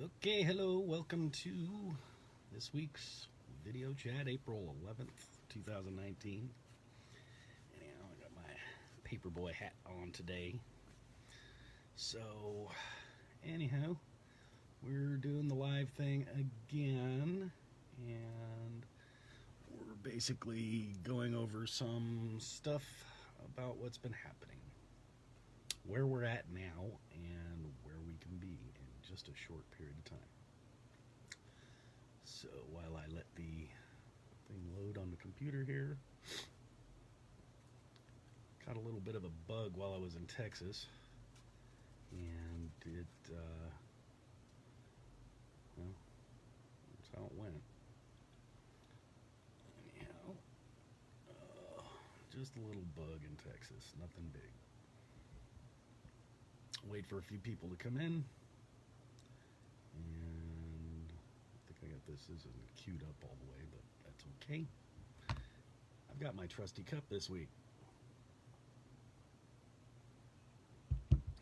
Okay, hello, welcome to this week's video chat, April 11th, 2019. Anyhow, I got my paperboy hat on today. So, anyhow, we're doing the live thing again, and we're basically going over some stuff about what's been happening, where we're at now, and where we can be in just a short period of time. So while I let the thing load on the computer here, caught a little bit of a bug while I was in Texas, and well, that's how it went. Anyhow, just a little bug in Texas, nothing big. Wait for a few people to come in, and I think I got this isn't queued up all the way, but that's okay. I've got my trusty cup this week.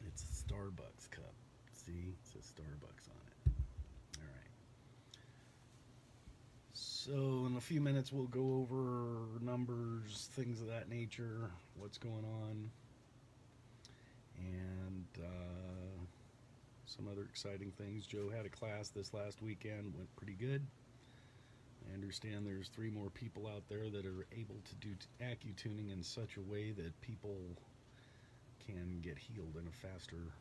It's a Starbucks cup. See, it says Starbucks on it. All right. So in a few minutes we'll go over numbers, things of that nature, what's going on, and some other exciting things. Joe had a class this last weekend, went pretty good. I understand there's 3 more people out there that are able to do acutuning in such a way that people can get healed in a faster,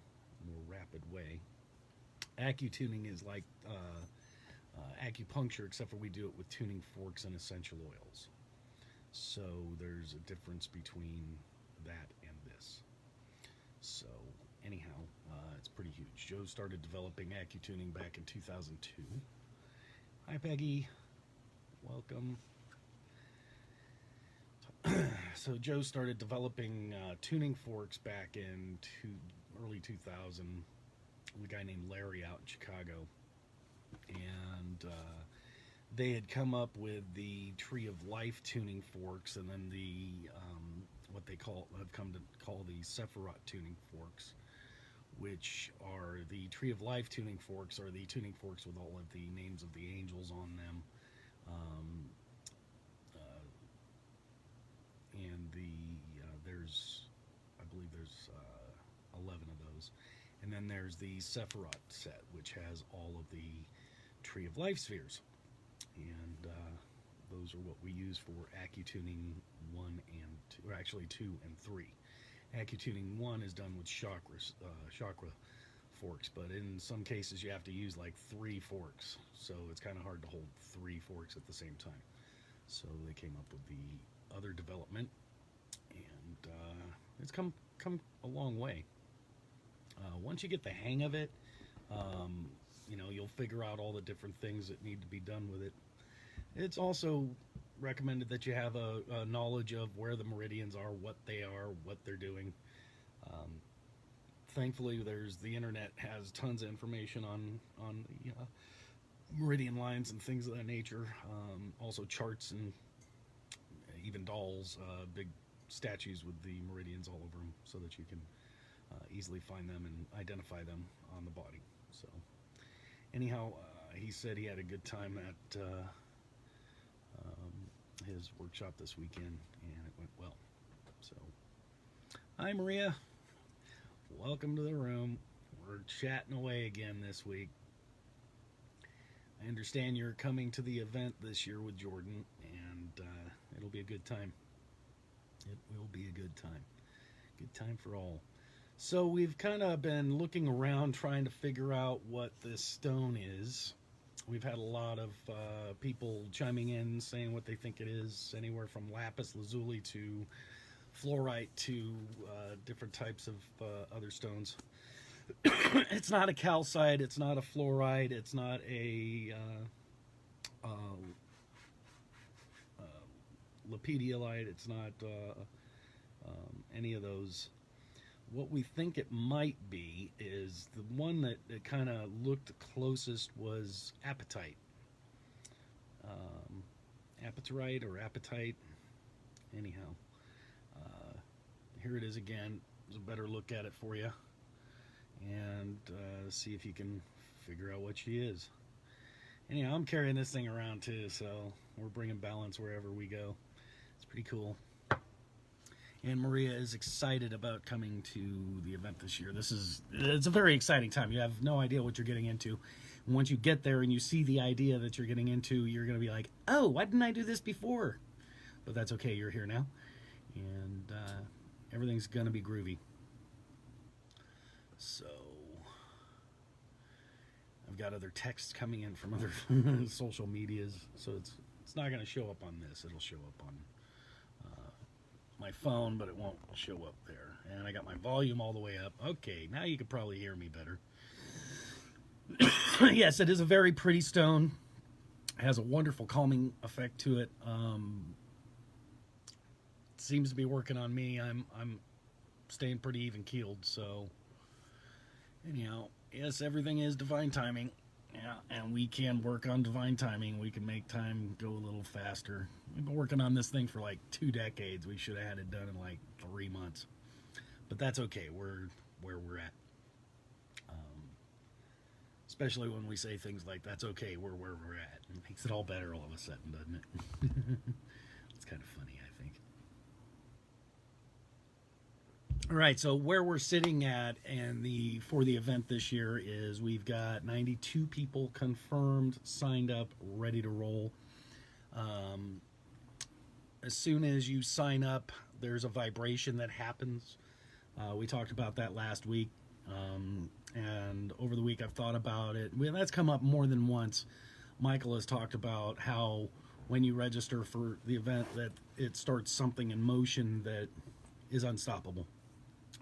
more rapid way. Acutuning is like acupuncture, except for we do it with tuning forks and essential oils. So there's a difference between that and this. So anyhow, it's pretty huge. Joe started developing acutuning back in 2002. Hi, Peggy. Welcome. So Joe started developing tuning forks back in early 2000 with a guy named Larry out in Chicago. And they had come up with the Tree of Life tuning forks, and then the what they have come to call the Sephiroth tuning forks, which are the Tree of Life tuning forks, are the tuning forks with all of the names of the angels on them. And I believe there's 11 of those. And then there's the Sephiroth set, which has all of the Tree of Life spheres. And those are what we use for acutuning 1 and 2, or actually 2 and 3. Acutuning 1 is done with chakra forks, but in some cases you have to use like 3 forks, so it's kind of hard to hold 3 forks at the same time. So they came up with the other development, and it's come a long way. Once you get the hang of it, you'll figure out all the different things that need to be done with it. It's also recommended that you have a knowledge of where the meridians are, what they are, what they're doing. Thankfully, the internet has tons of information on the meridian lines and things of that nature. Also charts and even dolls, big statues with the meridians all over them, so that you can easily find them and identify them on the body. So anyhow, he said he had a good time at his workshop this weekend, and it went well. So, hi Maria, welcome to the room. We're chatting away again this week. I understand you're coming to the event this year with Jordan, and it'll be a good time. It will be a good time. Good time for all. So we've kind of been looking around trying to figure out what this stone is. We've had a lot of people chiming in saying what they think it is, anywhere from lapis lazuli to fluorite to different types of other stones. It's not a calcite, it's not a fluorite, it's not a lepidolite, it's not any of those. What we think it might be is the one that kind of looked closest was apatite. Apatite or apatite. Anyhow, here it is again. There's a better look at it for you, and see if you can figure out what she is. Anyhow, I'm carrying this thing around too, so we're bringing balance wherever we go. It's pretty cool. And Maria is excited about coming to the event this year. It's a very exciting time. You have no idea what you're getting into. And once you get there and you see the idea that you're getting into, you're going to be like, oh, why didn't I do this before? But that's okay, you're here now. And everything's going to be groovy. So I've got other texts coming in from other social medias, so it's not going to show up on this. It'll show up on my phone, but it won't show up there. And I got my volume all the way up. Okay, now you can probably hear me better. Yes, it is a very pretty stone. It has a wonderful calming effect to it. It seems to be working on me. I'm staying pretty even keeled, so anyhow, yes, everything is divine timing. Yeah, and we can work on divine timing. We can make time go a little faster. We've been working on this thing for like 2 decades. We should have had it done in like 3 months. But that's okay. We're where we're at. Especially when we say things like, that's okay, we're where we're at. It makes it all better all of a sudden, doesn't it? It's kind of funny, I think. All right, so where we're sitting at and for the event this year is we've got 92 people confirmed, signed up, ready to roll. As soon as you sign up, there's a vibration that happens. We talked about that last week, and over the week I've thought about it. That's come up more than once. Michael has talked about how when you register for the event that it starts something in motion that is unstoppable.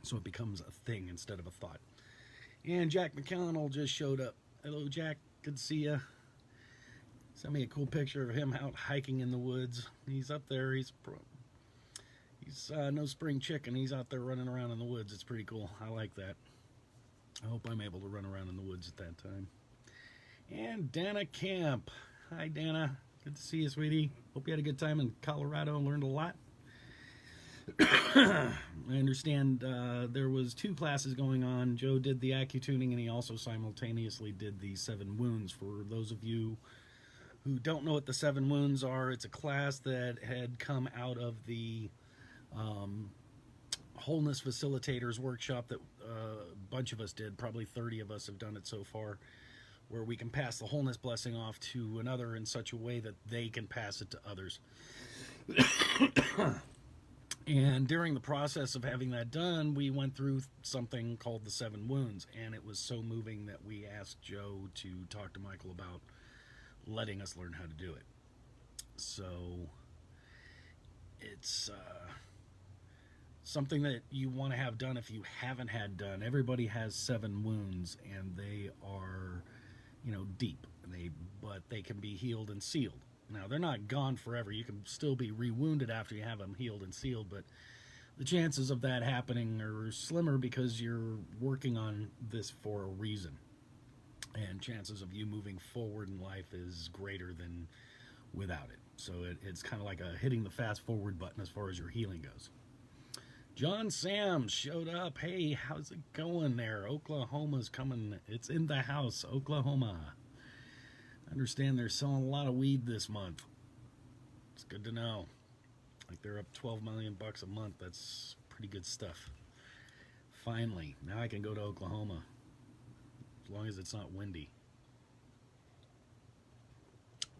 So it becomes a thing instead of a thought. And Jack McConnell just showed up. Hello, Jack. Good to see you. Sent me a cool picture of him out hiking in the woods. He's up there. He's no spring chicken. He's out there running around in the woods. It's pretty cool. I like that. I hope I'm able to run around in the woods at that time. And Dana Camp. Hi, Dana. Good to see you, sweetie. Hope you had a good time in Colorado and learned a lot. I understand there was 2 classes going on. Joe did the AccuTuning, and he also simultaneously did the 7 wounds. For those of you who don't know what the 7 wounds are, it's a class that had come out of the Wholeness Facilitators workshop that a bunch of us did. Probably 30 of us have done it so far, where we can pass the wholeness blessing off to another in such a way that they can pass it to others. And during the process of having that done, we went through something called the 7 wounds, and it was so moving that we asked Joe to talk to Michael about letting us learn how to do it. So it's something that you want to have done if you haven't had done. Everybody has 7 wounds, and they are, deep, but they can be healed and sealed. Now, they're not gone forever. You can still be rewounded after you have them healed and sealed, but the chances of that happening are slimmer because you're working on this for a reason. And chances of you moving forward in life is greater than without it. So it's kind of like hitting the fast forward button as far as your healing goes. John Sam showed up. Hey, how's it going there? Oklahoma's coming. It's in the house, Oklahoma. I understand they're selling a lot of weed this month. It's good to know. Like they're up $12 million a month. That's pretty good stuff. Finally, now I can go to Oklahoma. As long as it's not windy.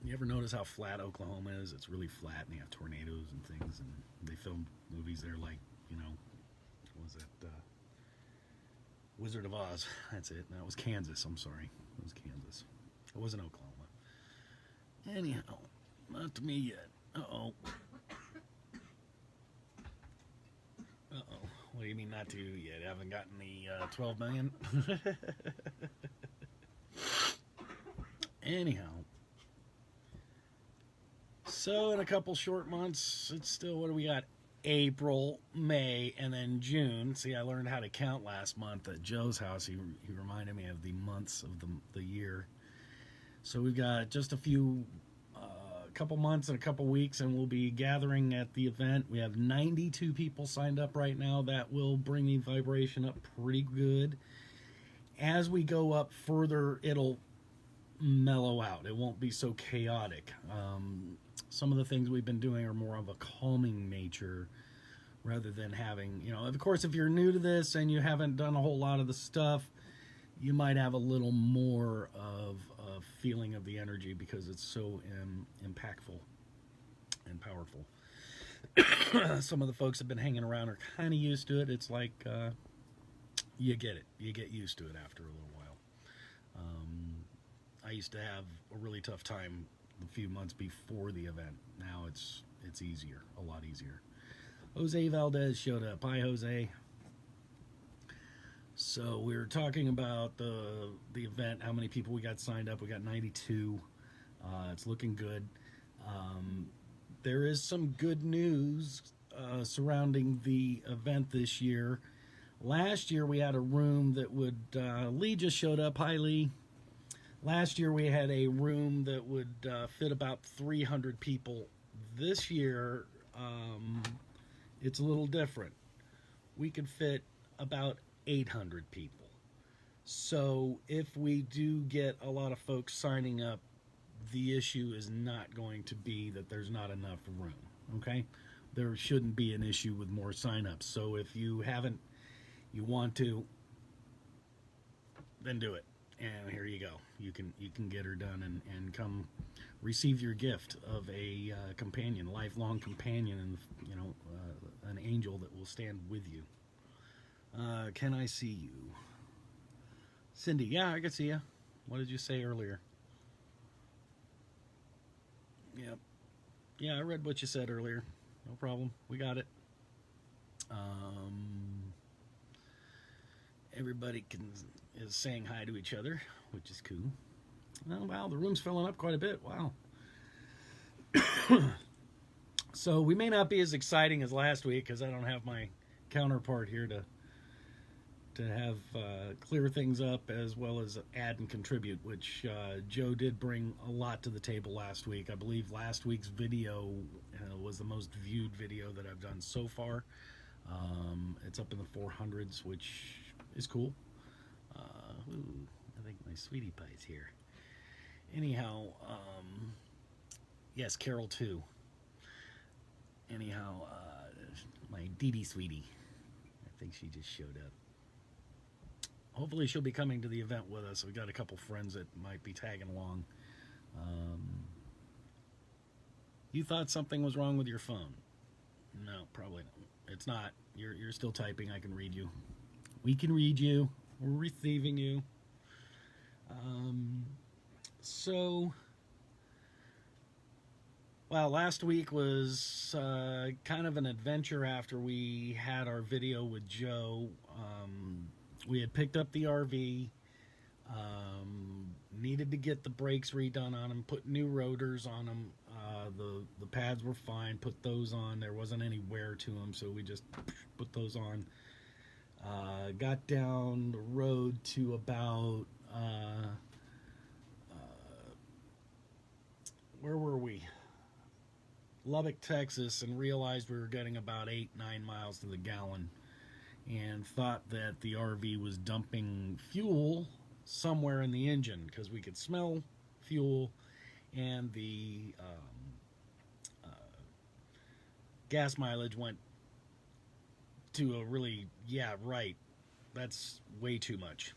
You ever notice how flat Oklahoma is? It's really flat, and they have tornadoes and things, and they film movies there like, what was that? Wizard of Oz. That's it. No, it was Kansas. I'm sorry. It was Kansas. It wasn't Oklahoma. Anyhow, not to me yet. Uh-oh. Uh-oh. What do you mean not to you yet? Haven't gotten the 12 million? Anyhow. So in a couple short months, it's still, what do we got? April, May, and then June. See, I learned how to count last month at Joe's house. He reminded me of the months of the year. So we've got just a couple months and a couple weeks, and we'll be gathering at the event. We have 92 people signed up right now. That will bring the vibration up pretty good. As we go up further, it'll mellow out. It won't be so chaotic. Some of the things we've been doing are more of a calming nature rather than having, of course, if you're new to this and you haven't done a whole lot of the stuff, you might have a little more of a feeling of the energy because it's so impactful and powerful. Some of the folks have been hanging around are kind of used to it. It's like you get it. You get used to it after a little while. I used to have a really tough time a few months before the event. Now it's easier, a lot easier. Jose Valdez showed up. Hi, Jose. So we were talking about the event, how many people we got signed up. We got 92. It's looking good. There is some good news surrounding the event this year. Last year we had a room that would, Lee just showed up. Hi, Lee. Last year we had a room that would fit about 300 people. This year, it's a little different. We could fit about 800 people. So if we do get a lot of folks signing up, the issue is not going to be that there's not enough room, okay? There shouldn't be an issue with more signups. So if you want to, then do it. And here you go. You can get her done and come receive your gift of a companion, lifelong companion, and an angel that will stand with you. Can I see you? Cindy, yeah, I can see you. What did you say earlier? Yep. Yeah, I read what you said earlier. No problem. We got it. Everybody is saying hi to each other, which is cool. Oh, wow, the room's filling up quite a bit. Wow. So we may not be as exciting as last week because I don't have my counterpart here to have clear things up as well as add and contribute, which Joe did bring a lot to the table last week. I believe last week's video was the most viewed video that I've done so far. It's up in the 400s, which is cool. Ooh, I think my sweetie pie's here. Anyhow, yes, Carol too. Anyhow, my Dee Dee sweetie. I think she just showed up. Hopefully she'll be coming to the event with us. We got a couple friends that might be tagging along. You thought something was wrong with your phone? No, probably not. It's not. You're still typing. I can read you. We can read you. We're receiving you. Well, last week was kind of an adventure after we had our video with Joe. We had picked up the RV, needed to get the brakes redone on them, put new rotors on them. The pads were fine, put those on. There wasn't any wear to them, so we just put those on. Got down the road to about, where were we? Lubbock, Texas, and realized we were getting about 8-9 miles to the gallon and thought that the RV was dumping fuel somewhere in the engine because we could smell fuel, and the gas mileage went to a really, yeah, right, that's way too much.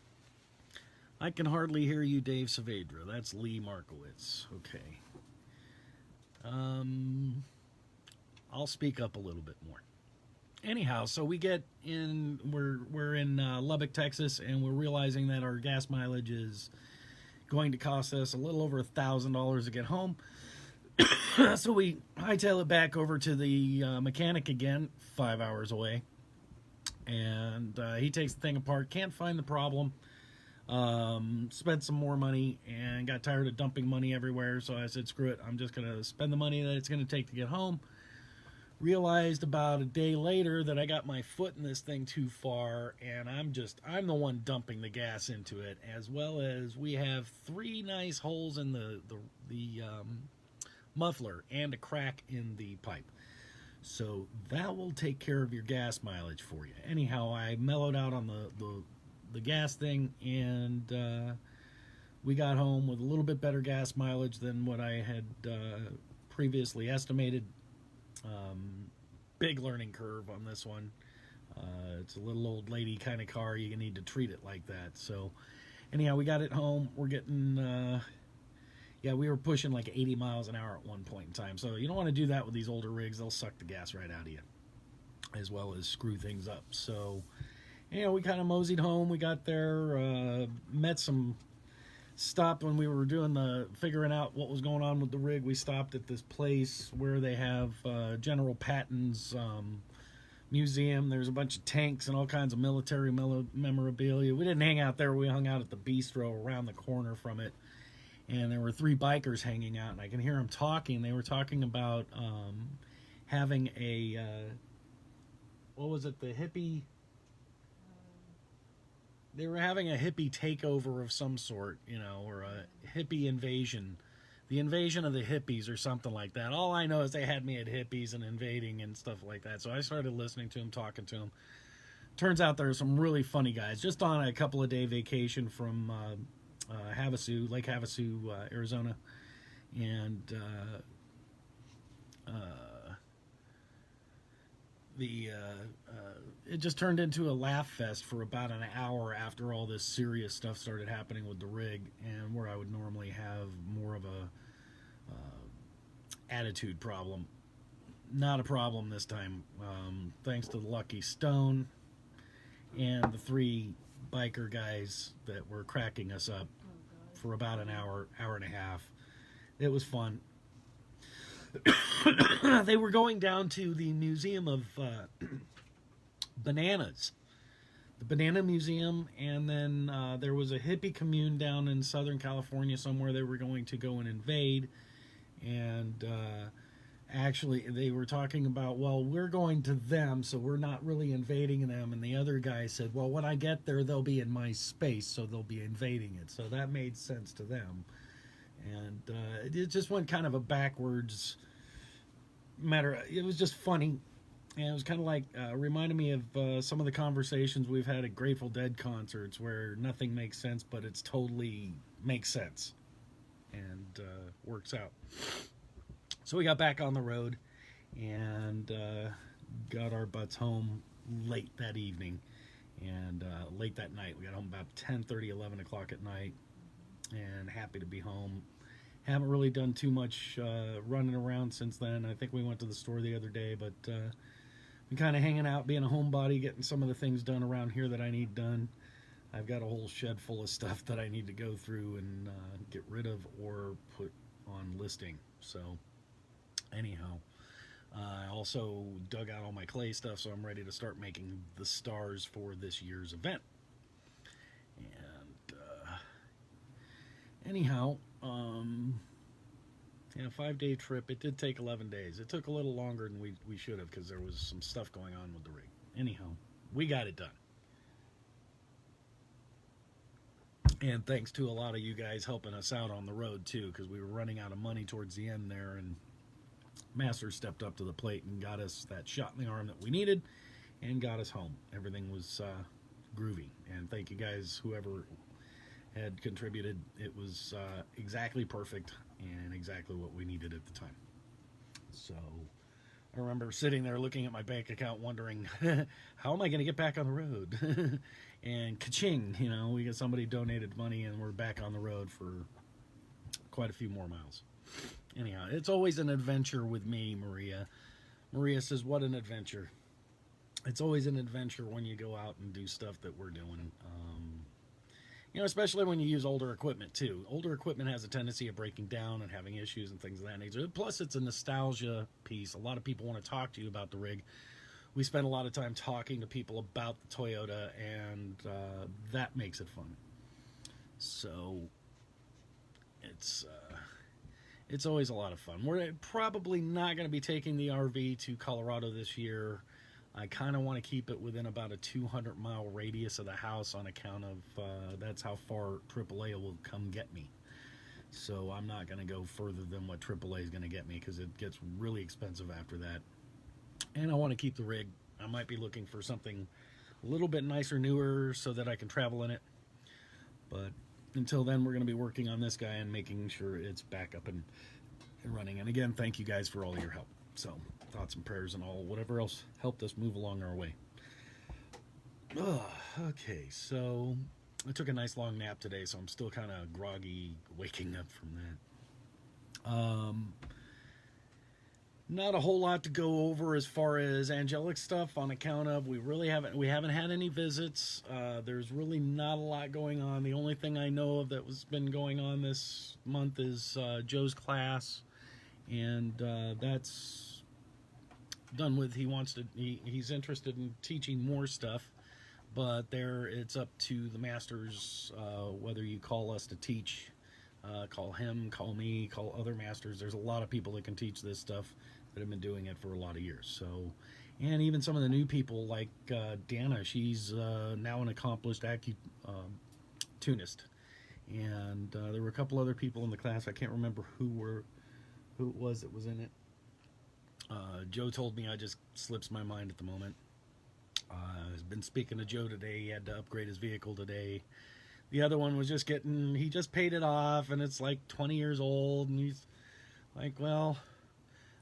I can hardly hear you, Dave Saavedra. That's Lee Markowitz. Okay. I'll speak up a little bit more. Anyhow, so we get in, we're in Lubbock, Texas, and we're realizing that our gas mileage is going to cost us a little over $1,000 to get home. So we hightail it back over to the mechanic again, 5 hours away. And he takes the thing apart, can't find the problem. Spent some more money and got tired of dumping money everywhere. So I said, screw it, I'm just going to spend the money that it's going to take to get home. Realized about a day later that I got my foot in this thing too far, and I'm the one dumping the gas into it, as well as we have 3 nice holes in the muffler and a crack in the pipe. So that will take care of your gas mileage for you. Anyhow, I mellowed out on the gas thing, and we got home with a little bit better gas mileage than what I had previously estimated. Big learning curve on this one. It's a little old lady kind of car. You need to treat it like that. So anyhow, we got it home. We're getting, we were pushing like 80 miles an hour at one point in time. So you don't want to do that with these older rigs. They'll suck the gas right out of you, as well as screw things up. So, we kind of moseyed home. We got there, stopped when we were doing figuring out what was going on with the rig. We stopped at this place where they have General Patton's museum. There's a bunch of tanks and all kinds of military memorabilia. We didn't hang out there. We hung out at the bistro around the corner from it. And there were 3 bikers hanging out, and I can hear them talking. They were talking about having a, what was it, the hippie? They were having a hippie takeover of some sort, or a hippie invasion. The invasion of the hippies or something like that. All I know is they had me at hippies and invading and stuff like that. So I started listening to them, talking to them. Turns out there are some really funny guys. Just on a couple of day vacation from Havasu, Lake Havasu, Arizona. And it just turned into a laugh fest for about an hour after all this serious stuff started happening with the rig, and where I would normally have more of a attitude problem. Not a problem this time, thanks to the Lucky Stone and the 3 biker guys that were cracking us up for about an hour and a half. It was fun. They were going down to the Museum of Bananas, the Banana Museum, and then there was a hippie commune down in Southern California somewhere they were going to go and invade. And actually, they were talking about, well, we're going to them, so we're not really invading them. And the other guy said, well, when I get there, they'll be in my space, so they'll be invading it. So that made sense to them. And it just went kind of a backwards matter. It was just funny. And it was kind of like, reminded me of some of the conversations we've had at Grateful Dead concerts where nothing makes sense, but it's totally makes sense and works out. So we got back on the road and got our butts home late that evening and late that night. We got home about 10:30, 11 o'clock at night, and happy to be home. Haven't really done too much running around since then. I think we went to the store the other day, but been kind of hanging out, being a homebody, getting some of the things done around here that I need done. I've got a whole shed full of stuff that I need to go through and get rid of or put on listing. So anyhow, I also dug out all my clay stuff, so I'm ready to start making the stars for this year's event. And anyhow, 5-day trip. It did take 11 days. It took a little longer than we should have because there was some stuff going on with the rig. Anyhow, we got it done. And thanks to a lot of you guys helping us out on the road too, because we were running out of money towards the end there, and Master stepped up to the plate and got us that shot in the arm that we needed and got us home. Everything was groovy. And thank you guys, whoever had contributed. It was exactly perfect and exactly what we needed at the time. So I remember sitting there looking at my bank account wondering, how am I going to get back on the road? And ka-ching, we got somebody donated money and we're back on the road for quite a few more miles. Anyhow, it's always an adventure with me, Maria. Maria says, what an adventure. It's always an adventure when you go out and do stuff that we're doing. Especially when you use older equipment too. Older equipment has a tendency of breaking down and having issues and things of that nature. Plus, it's a nostalgia piece. A lot of people want to talk to you about the rig. We spend a lot of time talking to people about the Toyota, and that makes it fun. So it's always a lot of fun. We're probably not going to be taking the RV to Colorado this year. I kind of want to keep it within about a 200-mile radius of the house on account of that's how far AAA will come get me. So I'm not going to go further than what AAA is going to get me because it gets really expensive after that. And I want to keep the rig. I might be looking for something a little bit nicer, newer, so that I can travel in it. But until then, we're going to be working on this guy and making sure it's back up and running. And again, thank you guys for all your help. So thoughts and prayers and all whatever else helped us move along our way. Okay, so I took a nice long nap today, so I'm still kind of groggy waking up from that. Not a whole lot to go over as far as angelic stuff on account of we haven't had any visits. There's really not a lot going on. The only thing I know of that was been going on this month is Joe's class, and that's done with. He's interested in teaching more stuff, but it's up to the masters whether you call us to teach. Call him, call me, call other masters. There's a lot of people that can teach this stuff that have been doing it for a lot of years. So, and even some of the new people like Dana, she's now an accomplished tunist. And there were a couple other people in the class. I can't remember who it was that was in it. Joe told me, I just slips my mind at the moment. I've been speaking to Joe today. He had to upgrade his vehicle today. The other one was he just paid it off, and it's like 20 years old, and he's like, well,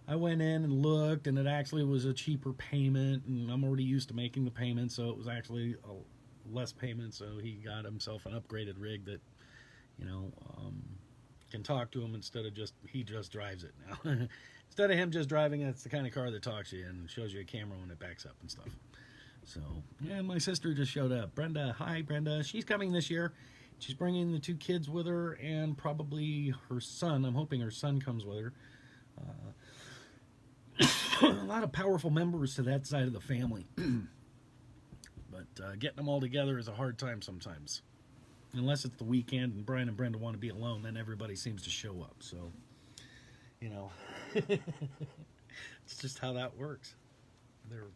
I went in and looked, and it actually was a cheaper payment, and I'm already used to making the payment, so it was actually a less payment, so he got himself an upgraded rig that, can talk to him instead of he just drives it now. Instead of him just driving it, it's the kind of car that talks to you and shows you a camera when it backs up and stuff. So, yeah, my sister just showed up. Brenda, hi, Brenda. She's coming this year. She's bringing the 2 kids with her and probably her son. I'm hoping her son comes with her. A lot of powerful members to that side of the family. But getting them all together is a hard time sometimes. Unless it's the weekend and Brian and Brenda want to be alone, then everybody seems to show up. So, it's just how that works. They're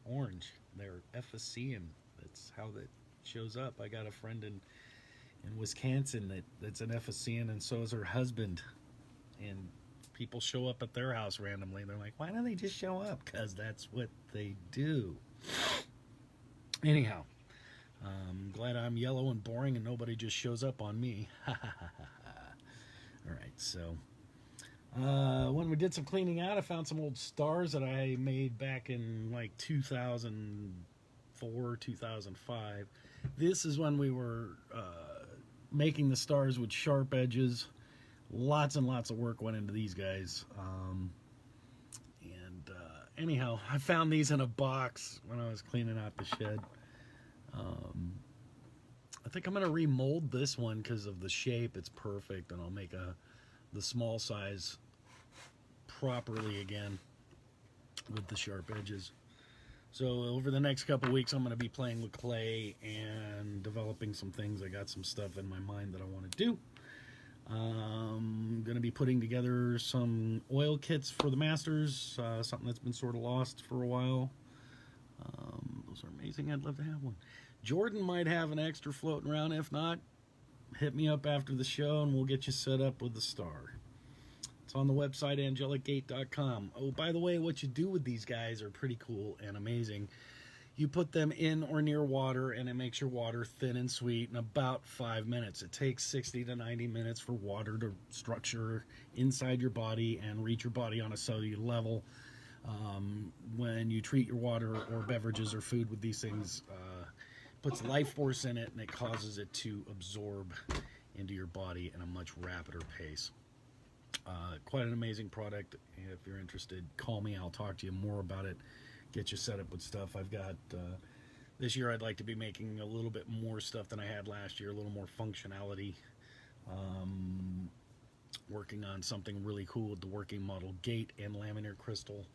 orange. They're FSCN. That's how that shows up. I got a friend in Wisconsin that's an FSCN, and so is her husband. And people show up at their house randomly. They're like, why don't they just show up? Because that's what they do. Anyhow, I'm glad I'm yellow and boring and nobody just shows up on me. All right, so when we did some cleaning out, I found some old stars that I made back in like 2004, 2005. This is when we were making the stars with sharp edges. Lots and lots of work went into these guys. Anyhow, I found these in a box when I was cleaning out the shed. I think I'm going to remold this one because of the shape. It's perfect, and I'll make the small size properly again with the sharp edges. So over the next couple weeks, I'm going to be playing with clay and developing some things. I got some stuff in my mind that I want to do. I'm going to be putting together some oil kits for the masters, something that's been sort of lost for a while. Those are amazing. I'd love to have one. Jordan might have an extra floating around. If not, hit me up after the show and we'll get you set up with the star. It's on the website, angelicgate.com. Oh, by the way, what you do with these guys are pretty cool and amazing. You put them in or near water, and it makes your water thin and sweet in about 5 minutes. It takes 60 to 90 minutes for water to structure inside your body and reach your body on a cellular level. When you treat your water or beverages or food with these things, puts life force in it, and it causes it to absorb into your body in a much rapider pace. Quite an amazing product. If you're interested, call me. I'll talk to you more about it. Get you set up with stuff. I've got this year I'd like to be making a little bit more stuff than I had last year, a little more functionality. Working on something really cool with the working model gate and laminar crystal.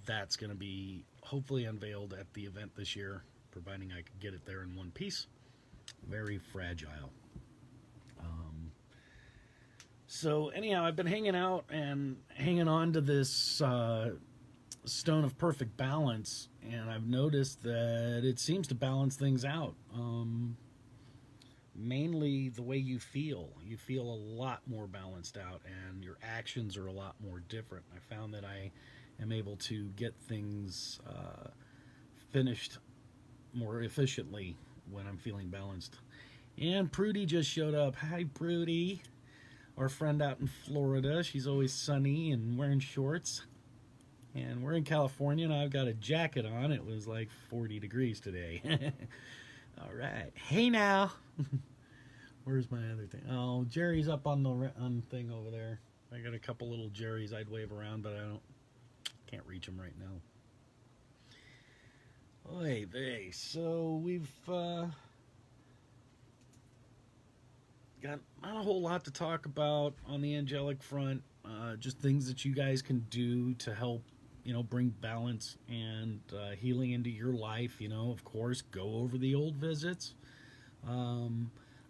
That's going to be hopefully unveiled at the event this year, providing I could get it there in one piece. Very fragile. So anyhow, I've been hanging out and hanging on to this stone of perfect balance, and I've noticed that it seems to balance things out. Mainly the way you feel. You feel a lot more balanced out, and your actions are a lot more different. I found that I am able to get things finished more efficiently when I'm feeling balanced. And Prudy just showed up. Hi, Prudy. Our friend out in Florida. She's always sunny and wearing shorts. And we're in California, and I've got a jacket on. It was like 40 degrees today. All right. Hey, now. Where's my other thing? Oh, Jerry's up on the thing over there. I got a couple little Jerrys I'd wave around, but can't reach them right now. Oy vey. So we've got not a whole lot to talk about on the angelic front. Just things that you guys can do to help, bring balance and healing into your life. Of course, go over the old visits.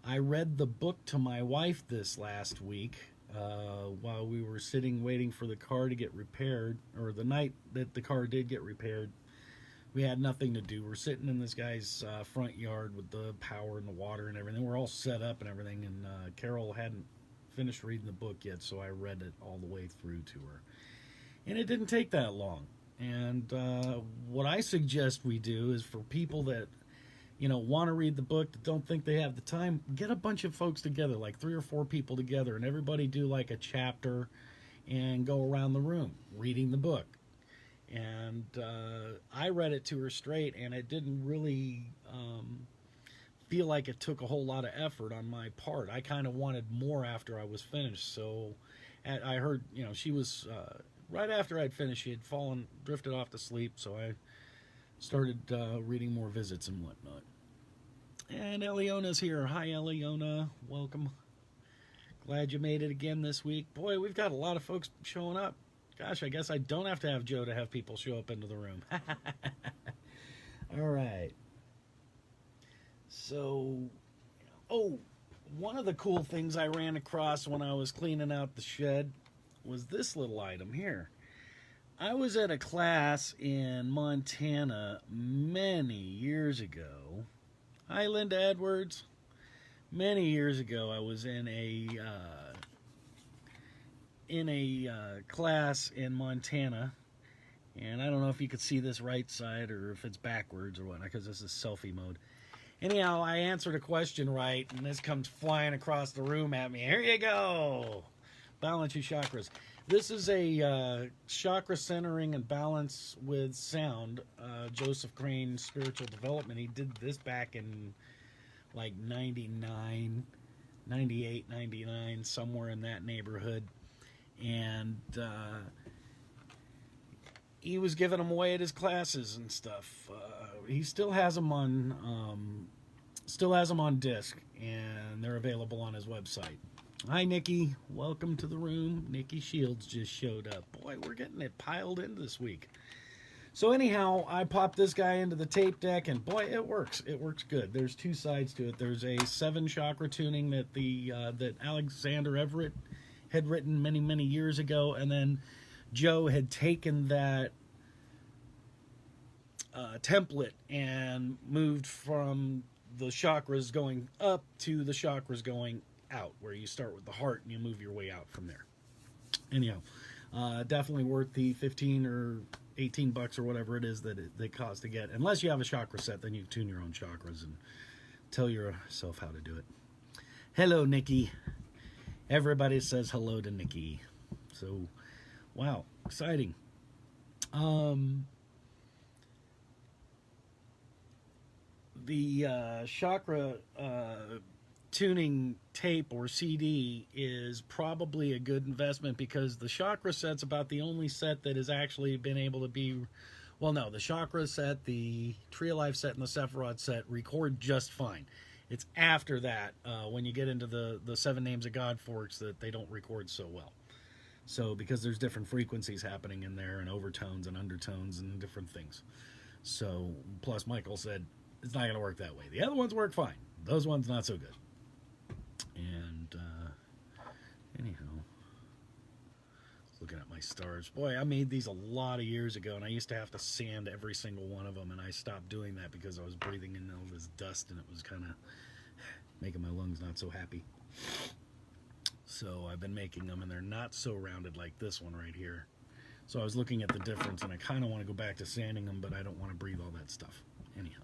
I read the book to my wife this last week while we were sitting waiting for the car to get repaired, or the night that the car did get repaired. We had nothing to do. We're sitting in this guy's front yard with the power and the water and everything. We're all set up and everything, and Carol hadn't finished reading the book yet, so I read it all the way through to her. And it didn't take that long. And what I suggest we do is, for people that want to read the book, that don't think they have the time, get a bunch of folks together, like 3 or 4 people together, and everybody do like a chapter and go around the room reading the book. And I read it to her straight, and it didn't really feel like it took a whole lot of effort on my part. I kind of wanted more after I was finished. So I heard, she was, right after I'd finished, she had drifted off to sleep, so I started reading more visits and whatnot. And Eliona's here. Hi, Eliona. Welcome. Glad you made it again this week. Boy, we've got a lot of folks showing up. Gosh, I guess I don't have to have Joe to have people show up into the room. All right. So, one of the cool things I ran across when I was cleaning out the shed was this little item here. I was at a class in Montana many years ago. Hi, Linda Edwards. Many years ago, I was in a class in Montana, and I don't know if you could see this right side or if it's backwards or whatnot, because this is selfie mode. Anyhow, I answered a question right, and this comes flying across the room at me. Here you go. Balance your chakras. This is a chakra centering and balance with sound. Joseph Crane Spiritual Development. He did this back in like 99, 98, 99, somewhere in that neighborhood. And he was giving them away at his classes and stuff. He still has them on disc, and they're available on his website. Hi, Nikki. Welcome to the room. Nikki Shields just showed up. Boy, we're getting it piled in this week. So anyhow, I popped this guy into the tape deck, and boy, it works. It works good. There's 2 sides to it. There's a 7 chakra tuning that that Alexander Everett had written many, many years ago, and then Joe had taken that template and moved from the chakras going up to the chakras going out, where you start with the heart and you move your way out from there. Anyhow, definitely worth the 15 or 18 bucks or whatever it is that they cost to get. Unless you have a chakra set, then you tune your own chakras and tell yourself how to do it. Hello, Nikki. Everybody says hello to Nikki. So, wow, exciting. The chakra tuning tape or CD is probably a good investment, because the chakra set's about the only set that has actually been able to be, well, no, the chakra set, the Tree of Life set, and the Sephiroth set record just fine. It's after that, when you get into the 7 Names of God forks, that they don't record so well. So, because there's different frequencies happening in there, and overtones and undertones and different things. So, plus Michael said, it's not going to work that way. The other ones work fine. Those ones, not so good. And, anyhow, looking at my stars. Boy, I made these a lot of years ago, and I used to have to sand every single one of them, and I stopped doing that because I was breathing in all this dust, and it was kind of making my lungs not so happy. So I've been making them, and they're not so rounded like this one right here. So I was looking at the difference, and I kind of want to go back to sanding them, but I don't want to breathe all that stuff. Anyhow.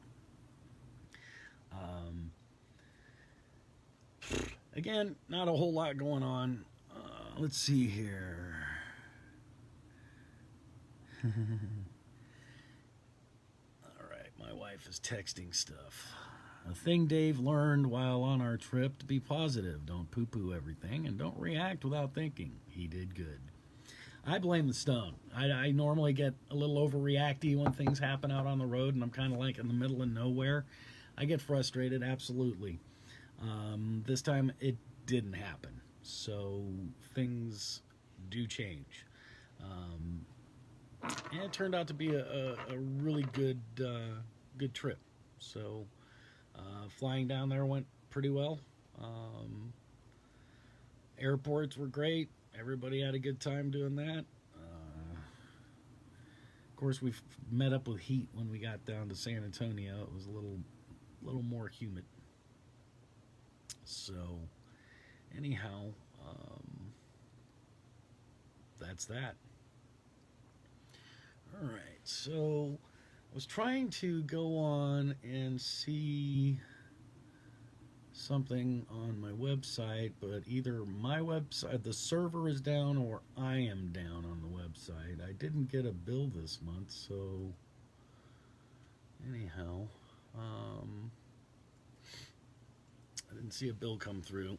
Again, not a whole lot going on. Let's see here. All right, my wife is texting stuff. A thing Dave learned while on our trip: to be positive. Don't poo-poo everything, and don't react without thinking. He did good. I blame the stone. I normally get a little overreacty when things happen out on the road, and I'm kind of like in the middle of nowhere. I get frustrated, absolutely. This time it didn't happen, so things do change. And it turned out to be a really good trip. So flying down there went pretty well. Airports were great. Everybody had a good time doing that. Of course, we met up with heat when we got down to San Antonio. It was a little more humid. So, anyhow, that's that. All right, so I was trying to go on and see something on my website, but either my website, the server is down, or I am down on the website. I didn't get a bill this month, so anyhow, I didn't see a bill come through,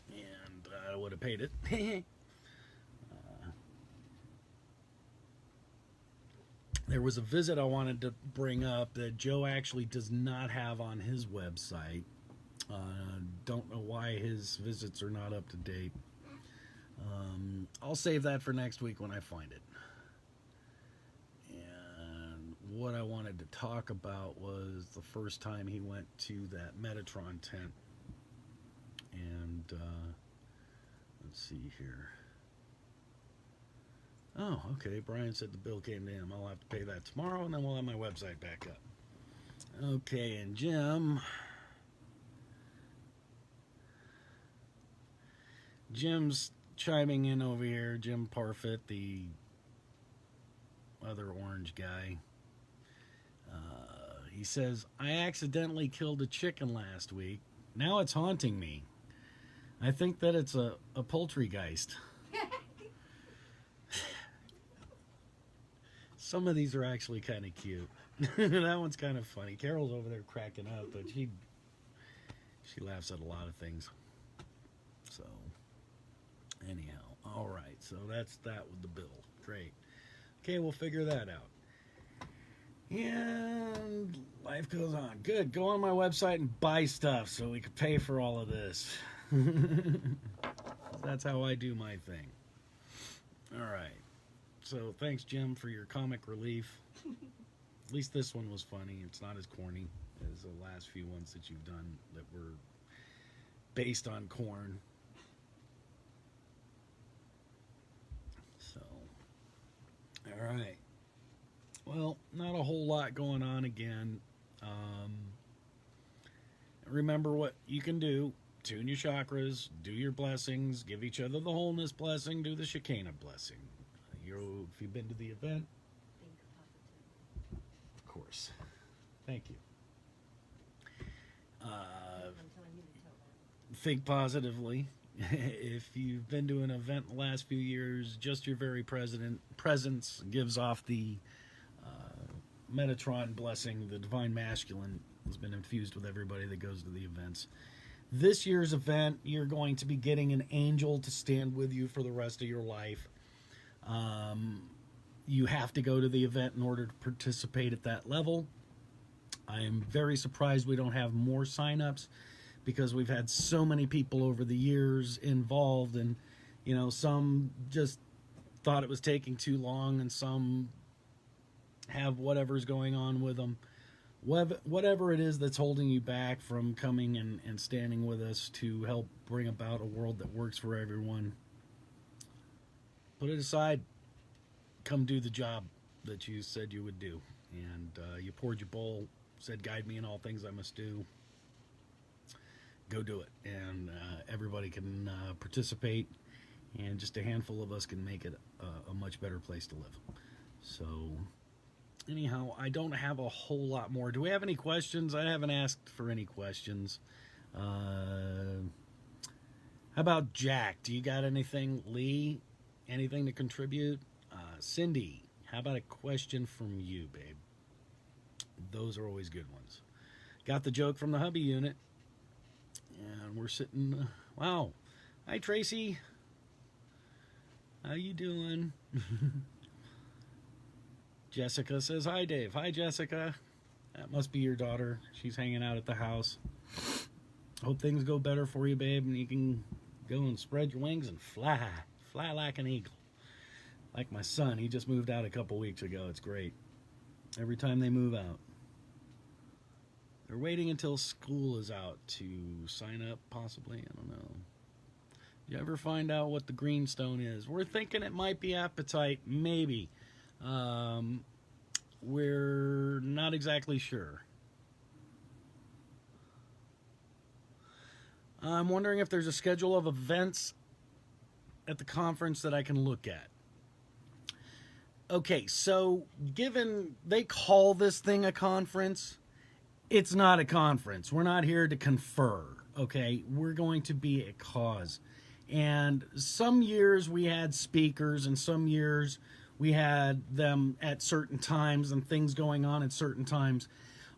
and I would have paid it. There was a visit I wanted to bring up that Joe actually does not have on his website. Don't know why his visits are not up to date. I'll save that for next week when I find it. And what I wanted to talk about was the first time he went to that Metatron tent. And let's see here. Oh, okay. Brian said the bill came to him. I'll have to pay that tomorrow, and then we'll have my website back up. Okay, and Jim's chiming in over here. Jim Parfit, the other orange guy. He says, I accidentally killed a chicken last week. Now it's haunting me. I think that it's a poultrygeist. Some of these are actually kind of cute. That one's kind of funny. Carol's over there cracking up, but she laughs at a lot of things. So, anyhow, all right. So that's that with the bill. Great. Okay, we'll figure that out. And life goes on. Good. Go on my website and buy stuff so we can pay for all of this. That's how I do my thing. All right. So thanks, Jim, for your comic relief. At least this one was funny. It's not as corny as the last few ones that you've done that were based on corn. So, all right. Well, not a whole lot going on again. Remember what you can do. Tune your chakras, do your blessings, give each other the wholeness blessing, do the Shekinah blessing. If you've been to the event, of course. Thank you. Think positively. If you've been to an event in the last few years, just your very presence gives off the Metatron blessing. The Divine Masculine has been infused with everybody that goes to the events. This year's event, you're going to be getting an angel to stand with you for the rest of your life. You have to go to the event in order to participate at that level. I am very surprised we don't have more signups, because we've had so many people over the years involved, and some just thought it was taking too long, and some have whatever's going on with them. Whatever it is that's holding you back from coming and standing with us to help bring about a world that works for everyone, put it aside. Come do the job that you said you would do. And you poured your bowl, said, guide me in all things I must do. Go do it. And everybody can participate, and just a handful of us can make it a much better place to live. So, anyhow, I don't have a whole lot more. Do we have any questions? I haven't asked for any questions. How about Jack? Do you got anything? Lee, anything to contribute? Cindy, how about a question from you, babe? Those are always good ones. Got the joke from the hubby unit. And we're sitting... wow. Hi, Tracy. How you doing? Jessica says, hi, Dave. Hi, Jessica. That must be your daughter. She's hanging out at the house. Hope things go better for you, babe, and you can go and spread your wings and fly. Fly like an eagle. Like my son. He just moved out a couple weeks ago. It's great. Every time they move out. They're waiting until school is out to sign up, possibly. I don't know. You ever find out what the greenstone is? We're thinking it might be appetite, maybe. We're not exactly sure. I'm wondering if there's a schedule of events at the conference that I can look at. Okay, so given they call this thing a conference, it's not a conference. We're not here to confer, okay? We're going to be a cause. And some years we had speakers, and some years we had them at certain times and things going on at certain times.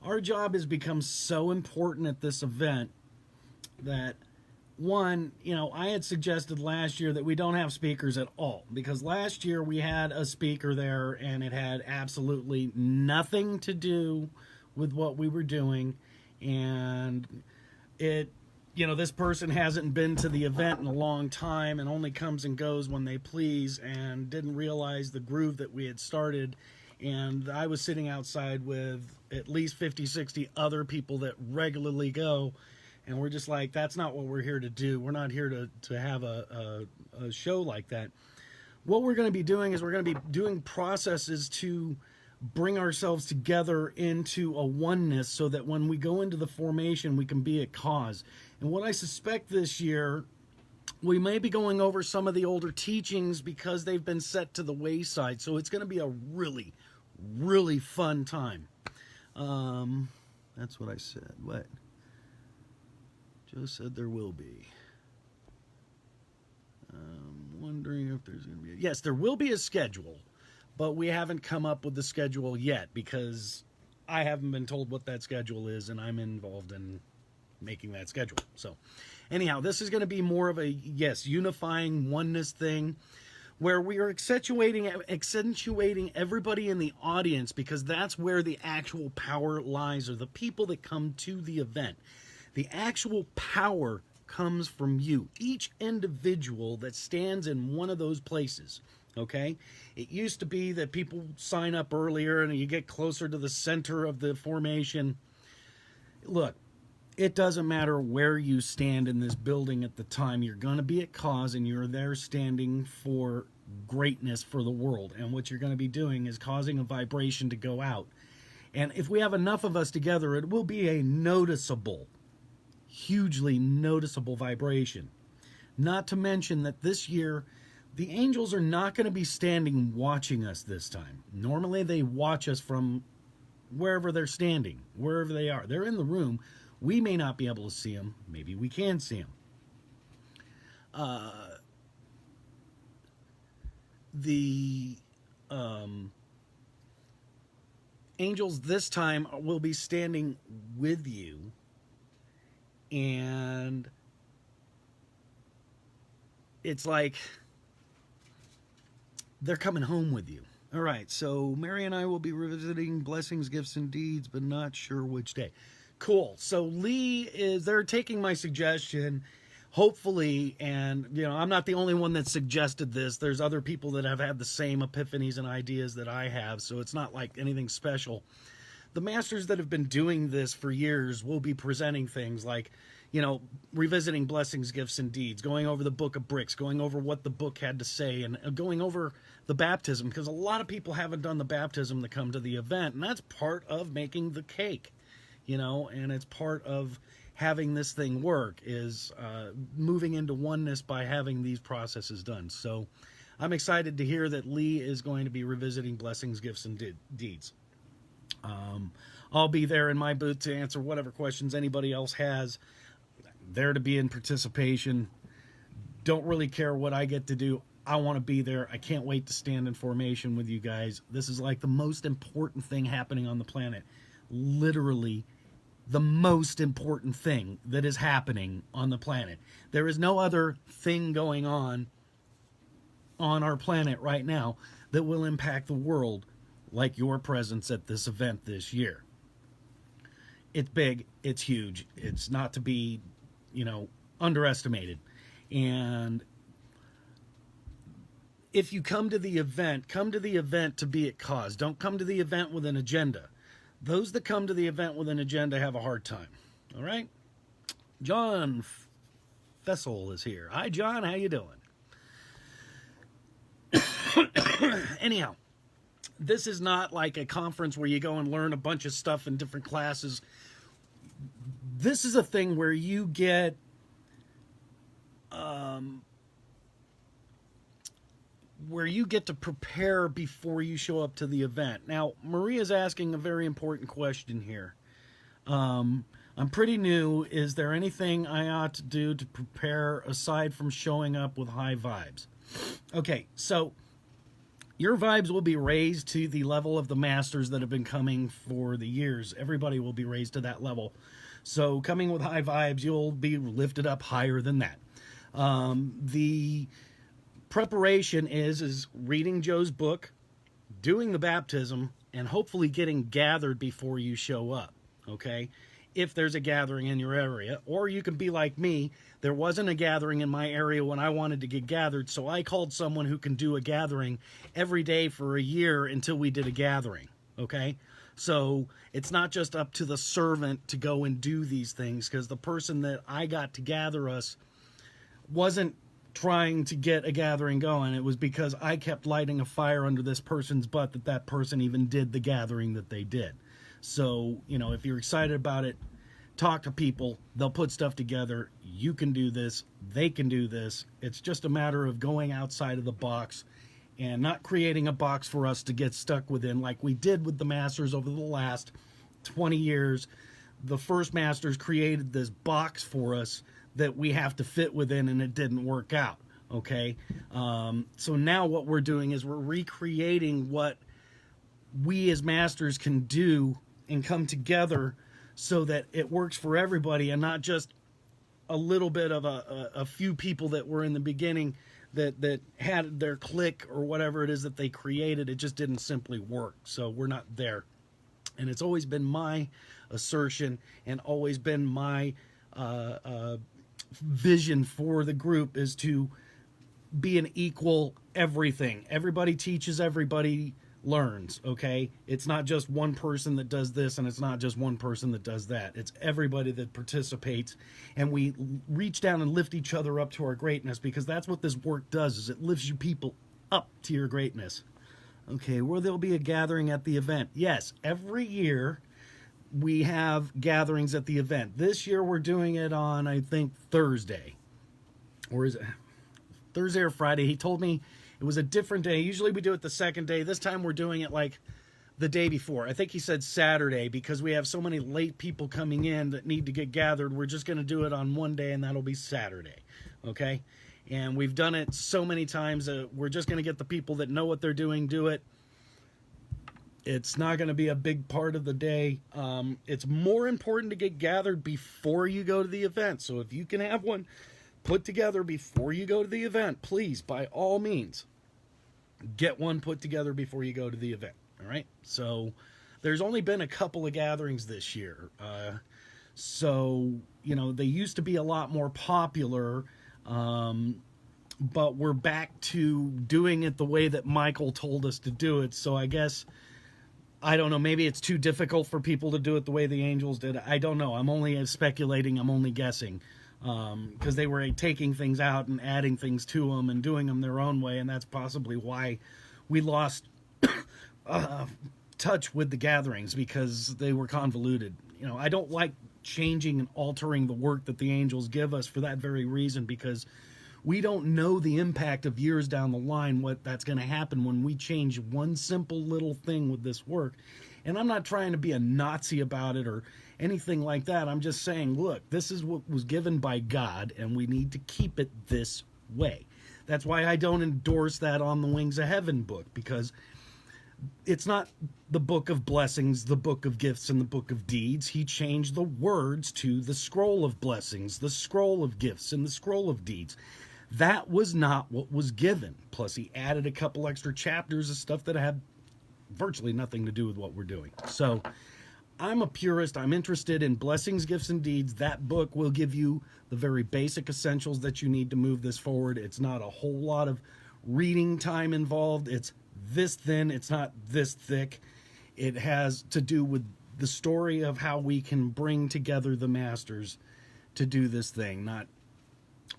Our job has become so important at this event that, one, you know, I had suggested last year that we don't have speakers at all, because last year we had a speaker there and it had absolutely nothing to do with what we were doing, and it, you know, this person hasn't been to the event in a long time and only comes and goes when they please, and didn't realize the groove that we had started. And I was sitting outside with at least 50, 60 other people that regularly go, and we're just like, that's not what we're here to do. We're not here to have a show like that. What we're going to be doing is we're going to be doing processes to bring ourselves together into a oneness so that when we go into the formation, we can be a cause. And what I suspect this year, we may be going over some of the older teachings because they've been set to the wayside. So it's going to be a really, really fun time. That's what I said. What? Joe said there will be. Wondering if there's going to be... Yes, there will be a schedule. But we haven't come up with the schedule yet because I haven't been told what that schedule is, and I'm involved in making that schedule. So anyhow, this is going to be more of a, yes, unifying oneness thing where we are accentuating everybody in the audience, because that's where the actual power lies, or the people that come to the event. The actual power comes from you, each individual that stands in one of those places. Okay, it used to be that people sign up earlier and you get closer to the center of the formation. Look, it doesn't matter where you stand in this building at the time. You're going to be at cause, and you're there standing for greatness for the world. And what you're going to be doing is causing a vibration to go out. And if we have enough of us together, it will be a noticeable, hugely noticeable vibration. Not to mention that this year, the angels are not going to be standing watching us this time. Normally they watch us from wherever they're standing, wherever they are. They're in the room. We may not be able to see them. Maybe we can see them. The angels this time will be standing with you, and it's like they're coming home with you. All right, so Mary and I will be revisiting Blessings, Gifts, and Deeds, but not sure which day. Cool. So Lee they're taking my suggestion, hopefully, and, you know, I'm not the only one that suggested this. There's other people that have had the same epiphanies and ideas that I have, so it's not like anything special. The masters that have been doing this for years will be presenting things like, you know, revisiting Blessings, Gifts, and Deeds, going over the Book of Bricks, going over what the book had to say, and going over the baptism, because a lot of people haven't done the baptism to come to the event, and that's part of making the cake, you know, and it's part of having this thing work, is moving into oneness by having these processes done. So I'm excited to hear that Lee is going to be revisiting Blessings, Gifts, and Deeds. I'll be there in my booth to answer whatever questions anybody else has. There to be in participation. Don't really care what I get to do. I want to be there. I can't wait to stand in formation with you guys. This is like the most important thing happening on the planet. Literally the most important thing that is happening on the planet. There is no other thing going on our planet right now that will impact the world like your presence at this event this year. It's big, it's huge, it's not to be, underestimated. And if you come to the event to be at cause. Don't come to the event with an agenda. Those that come to the event with an agenda have a hard time. All right? John Fessel is here. Hi, John. How you doing? Anyhow, this is not like a conference where you go and learn a bunch of stuff in different classes. This is a thing where you get to prepare before you show up to the event. Now, Maria's asking a very important question here. I'm pretty new. Is there anything I ought to do to prepare aside from showing up with high vibes? Okay, so your vibes will be raised to the level of the masters that have been coming for the years. Everybody will be raised to that level. So coming with high vibes, you'll be lifted up higher than that. The preparation is reading Joe's book, doing the baptism, and hopefully getting gathered before you show up, okay? If there's a gathering in your area, or you can be like me. There wasn't a gathering in my area when I wanted to get gathered, so I called someone who can do a gathering every day for a year until we did a gathering, okay? So it's not just up to the servant to go and do these things, because the person that I got to gather us wasn't trying to get a gathering going. It was because I kept lighting a fire under this person's butt that person even did the gathering that they did. So, if you're excited about it, talk to people. They'll put stuff together. You can do this. They can do this. It's just a matter of going outside of the box and not creating a box for us to get stuck within like we did with the Masters over the last 20 years. The first Masters created this box for us that we have to fit within, and it didn't work out, okay? So now what we're doing is we're recreating what we as Masters can do and come together so that it works for everybody and not just a little bit of a few people that were in the beginning that had their clique or whatever it is that they created. It just didn't simply work. So we're not there. And it's always been my assertion and always been my vision for the group is to be an equal everything. Everybody teaches, everybody learns, okay? It's not just one person that does this and it's not just one person that does that. It's everybody that participates, and we reach down and lift each other up to our greatness, because that's what this work does, is it lifts you people up to your greatness. Okay, well, there'll be a gathering at the event. Yes, every year we have gatherings at the event. This year we're doing it on, I think, Thursday. Or is it Thursday or Friday? He told me it was a different day. Usually we do it the second day. This time we're doing it like the day before. I think he said Saturday, because we have so many late people coming in that need to get gathered. We're just going to do it on one day, and that'll be Saturday. Okay? And we've done it so many times. We're just going to get the people that know what they're doing do it. It's not going to be a big part of the day. It's more important to get gathered before you go to the event. So if you can have one put together before you go to the event, please, by all means, get one put together before you go to the event. All right? So there's only been a couple of gatherings this year. So, they used to be a lot more popular, but we're back to doing it the way that Michael told us to do it. So I guess, I don't know, maybe it's too difficult for people to do it the way the Angels did. I don't know. I'm only speculating. I'm only guessing, because they were taking things out and adding things to them and doing them their own way, and that's possibly why we lost touch with the gatherings, because they were convoluted. I don't like changing and altering the work that the Angels give us for that very reason, because we don't know the impact of years down the line, what that's going to happen when we change one simple little thing with this work. And I'm not trying to be a Nazi about it or anything like that. I'm just saying, look, this is what was given by God, and we need to keep it this way. That's why I don't endorse that On the Wings of Heaven book, because it's not the book of blessings, the book of gifts, and the book of deeds. He changed the words to the scroll of blessings, the scroll of gifts, and the scroll of deeds. That was not what was given. Plus, he added a couple extra chapters of stuff that had virtually nothing to do with what we're doing. So, I'm a purist. I'm interested in blessings, gifts, and deeds. That book will give you the very basic essentials that you need to move this forward. It's not a whole lot of reading time involved. It's this thin. It's not this thick. It has to do with the story of how we can bring together the masters to do this thing, not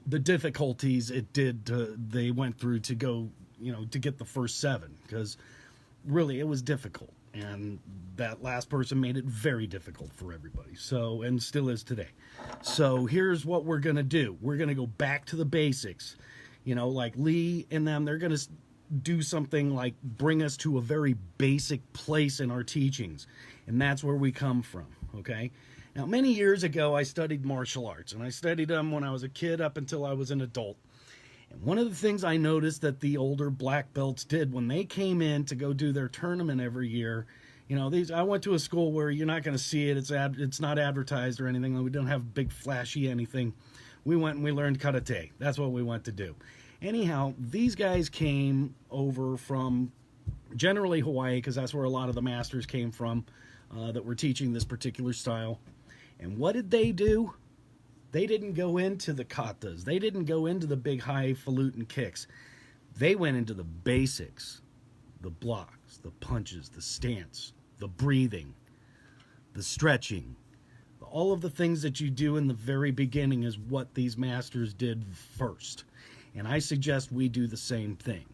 the difficulties they went through to go, to get the first 7, because really it was difficult, and that last person made it very difficult for everybody, so, and still is today. So here's what we're going to do. We're going to go back to the basics, like Lee and them. They're going to do something like bring us to a very basic place in our teachings, and that's where we come from. Okay, now many years ago I studied martial arts, and I studied them when I was a kid up until I was an adult. And one of the things I noticed that the older black belts did when they came in to go do their tournament every year, I went to a school where you're not going to see it. It's not advertised or anything. We don't have big flashy anything. We went and we learned karate. That's what we went to do. Anyhow, these guys came over from generally Hawaii, because that's where a lot of the masters came from that were teaching this particular style. And what did they do? They didn't go into the katas. They didn't go into the big highfalutin kicks. They went into the basics, the blocks, the punches, the stance, the breathing, the stretching. All of the things that you do in the very beginning is what these masters did first. And I suggest we do the same thing,